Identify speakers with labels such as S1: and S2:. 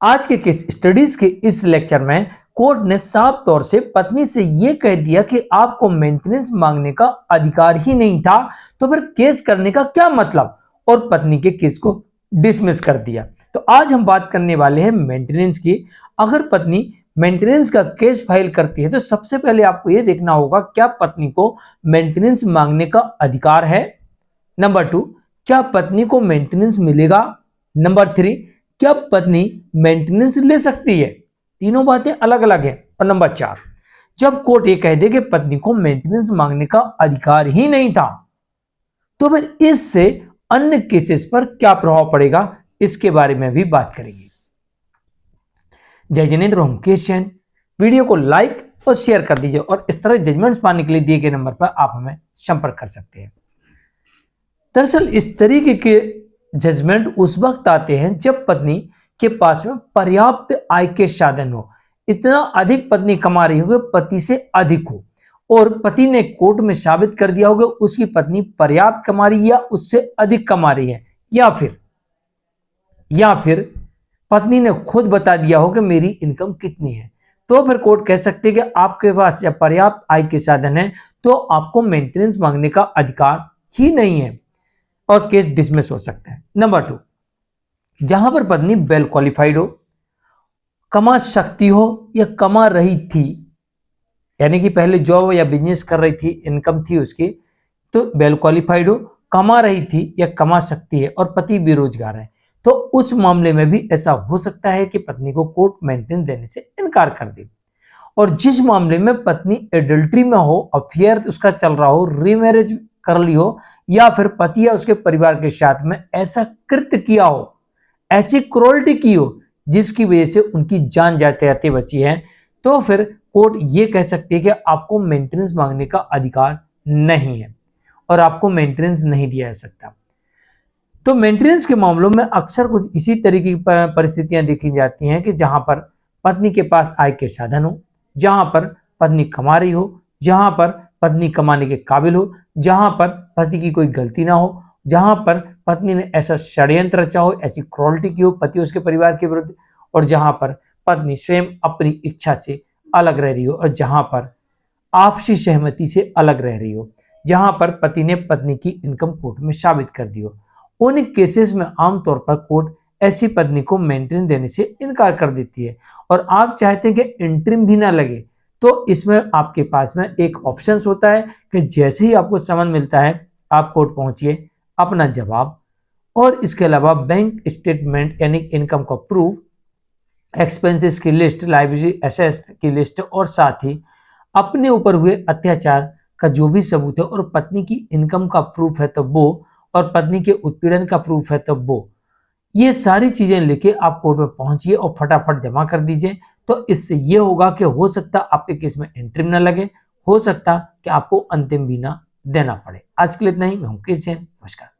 S1: आज के case studies के इस लेक्चर में कोर्ट ने साफ तौर से पत्नी से यह कह दिया कि आपको मेंटेनेंस मांगने का अधिकार ही नहीं था, तो फिर केस करने का क्या मतलब, और पत्नी के केस को डिसमिस कर दिया। तो आज हम बात करने वाले हैं मेंटेनेंस की। अगर पत्नी मेंटेनेंस का केस फाइल करती है तो सबसे पहले आपको यह देखना होगा क्या पत्नी को मेंटेनेंस मांगने का अधिकार है। नंबर 2, क्या पत्नी को मेंटेनेंस मिलेगा। नंबर 3, क्या पत्नी मेंटेनेंस ले सकती है। तीनों बातें अलग अलग है। और नंबर 4, जब कोर्ट ये कह दे कि पत्नी को मेंटेनेंस मांगने का अधिकार ही नहीं था, तो फिर इससे अन्य केसेस पर क्या प्रभाव पड़ेगा, इसके बारे में भी बात करेंगे। जय जिनेंद्र, हम मुकेश जैन। वीडियो को लाइक और शेयर कर दीजिए और इस तरह जजमेंट्स पाने के लिए दिए गए नंबर पर आप हमें संपर्क कर सकते हैं। दरअसल इस तरीके के जजमेंट उस वक्त आते हैं जब पत्नी के पास में पर्याप्त आय के साधन हो, इतना अधिक पत्नी कमा रही हो, पति से अधिक हो, और पति ने कोर्ट में साबित कर दिया होगा उसकी पत्नी पर्याप्त कमा रही है या उससे अधिक कमा रही है, या फिर पत्नी ने खुद बता दिया हो कि मेरी इनकम कितनी है, तो फिर कोर्ट कह सकते हैं कि आपके पास जब पर्याप्त आय के साधन है तो आपको मेंटेनेंस मांगने का अधिकार ही नहीं है और केस डिसमिस हो सकता है। नंबर 2, जहां पर पत्नी वेल क्वालिफाइड हो, कमा सकती हो या कमा रही थी, यानी कि पहले जॉब या बिजनेस कर रही थी, इनकम थी उसकी, तो वेल क्वालिफाइड हो, कमा रही थी या कमा सकती है, और पति बेरोजगार है, तो उस मामले में भी ऐसा हो सकता है कि पत्नी को कोर्ट मेंटेनेंस देने से इनकार कर दे। और जिस मामले में पत्नी एडल्ट्री में हो, अफेयर उसका चल रहा हो, रीमैरिज कर ली हो, या फिर पति या उसके परिवार के साथ में ऐसा कृत्य किया हो, ऐसी क्रूरल्टी की हो जिसकी वजह से उनकी जान जाते जाते बची है, तो फिर कोर्ट ये कह सकती है कि आपको मेंटेनेंस मांगने का अधिकार नहीं है और आपको मेंटेनेंस नहीं दिया जा सकता। तो मेंटेनेंस के मामलों में अक्सर कुछ इसी तरीके की परिस्थितियां देखी जाती हैं कि जहां पर पत्नी के पास आय के साधन हो, जहां पर पत्नी कमा रही हो, जहां पर पत्नी कमाने के काबिल हो, जहां पर पति की कोई गलती ना हो, जहां पर पत्नी ने ऐसा षड्यंत्र रचा हो, ऐसी क्रूरल्टी की हो पति उसके परिवार के विरुद्ध, और जहां पर पत्नी स्वयं अपनी इच्छा से अलग रह रही हो, और जहां पर आपसी सहमति से अलग रह रही हो, जहां पर पति ने पत्नी की इनकम कोर्ट में साबित कर दी हो, उन केसेस में आमतौर पर कोर्ट ऐसी पत्नी को मेंटेनेंस देने से इनकार कर देती है। और आप चाहते हैं कि इंटरिम भी ना लगे, तो इसमें आपके पास में एक ऑप्शन होता है कि जैसे ही आपको समन मिलता है आप कोर्ट पहुंचिए, अपना जवाब और इसके अलावा बैंक स्टेटमेंट यानी इनकम का प्रूफ, एक्सपेंसेस की लिस्ट, लाइब्रेरी एसेस की लिस्ट, और साथ ही अपने ऊपर हुए अत्याचार का जो भी सबूत है, और पत्नी की इनकम का प्रूफ है तो वो, और पत्नी के उत्पीड़न का प्रूफ है तो वो, ये सारी चीजें लेके आप कोर्ट में पहुंचिए और फटाफट जमा कर दीजिए। तो इससे ये होगा कि हो सकता आपके केस में इंटरिम ना लगे, हो सकता कि आपको अंतिम बीना देना पड़े। आज के लिए इतना ही। मैं मुकेश जैन, नमस्कार।